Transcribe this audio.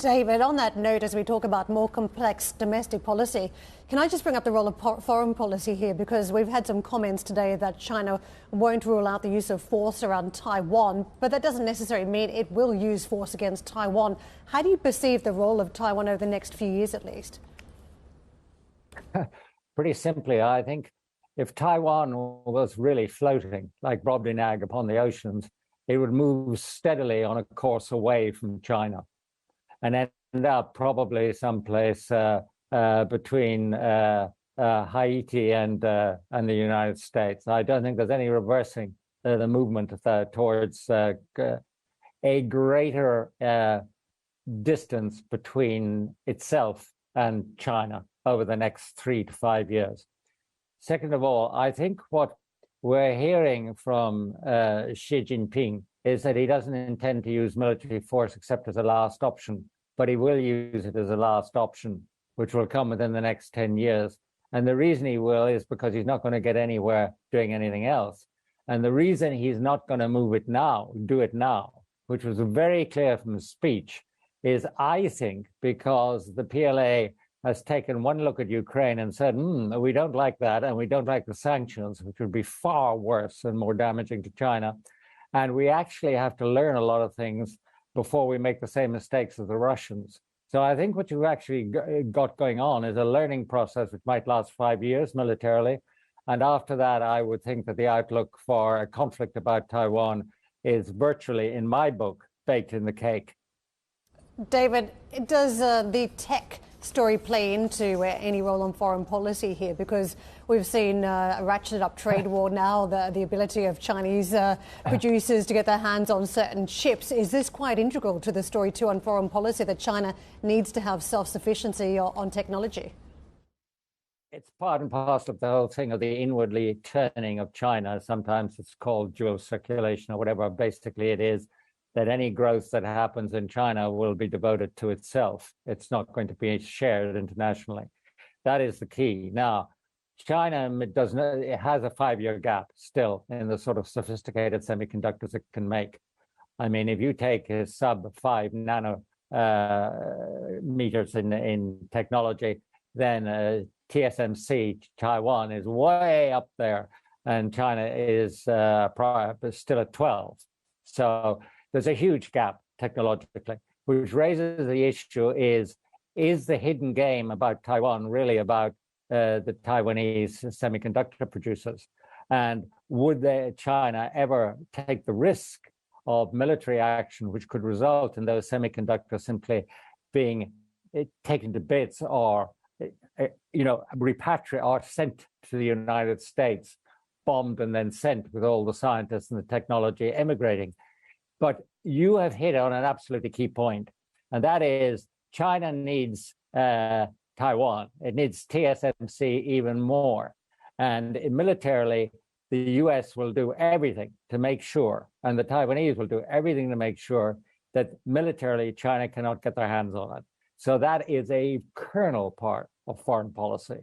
David, on that note, as we talk about more complex domestic policy, can I just bring up the role of foreign policy here? Because we've had some comments today that China won't rule out the use of force around Taiwan, but that doesn't necessarily mean it will use force against Taiwan. How do you perceive the role of Taiwan over the next few years at least? Pretty simply, I think if Taiwan was really floating like Brobdingnag upon the oceans, it would move steadily on a course away from China and end up probably someplace between Haiti and the United States. I don't think there's any reversing the movement towards a greater distance between itself and China over the next 3 to 5 years. Second of all, I think what we're hearing from Xi Jinping is that he doesn't intend to use military force except as a last option, but he will use it as a last option, which will come within the next 10 years. And the reason he will is because he's not going to get anywhere doing anything else. And the reason he's not going to do it now, which was very clear from his speech, is I think because the PLA has taken one look at Ukraine and said, we don't like that, and we don't like the sanctions, which would be far worse and more damaging to China. And we actually have to learn a lot of things before we make the same mistakes as the Russians. So I think what you've actually got going on is a learning process which might last 5 years militarily. And after that, I would think that the outlook for a conflict about Taiwan is virtually, in my book, baked in the cake. David, does the tech story play into any role on foreign policy here? Because we've seen a ratcheted up trade war now, the ability of Chinese producers to get their hands on certain chips. Is this quite integral to the story too on foreign policy, that China needs to have self-sufficiency on technology? It's part and parcel of the whole thing of the inwardly turning of China. Sometimes it's called dual circulation or whatever. Basically, it is that any growth that happens in China will be devoted to itself. It's not going to be shared internationally. That is the key. Now, China it has a 5-year gap still in the sort of sophisticated semiconductors it can make. I mean, if you take a sub-5 nanometers in technology, then TSMC, Taiwan, is way up there, and China is still at 12. So there's a huge gap technologically, which raises the issue is the hidden game about Taiwan really about the Taiwanese semiconductor producers? And would China ever take the risk of military action, which could result in those semiconductors simply being taken to bits or, repatriated or sent to the United States, bombed and then sent with all the scientists and the technology emigrating? But you have hit on an absolutely key point, and that is China needs Taiwan. It needs TSMC even more. And militarily, the US will do everything to make sure, and the Taiwanese will do everything to make sure that militarily China cannot get their hands on it. So that is a kernel part of foreign policy.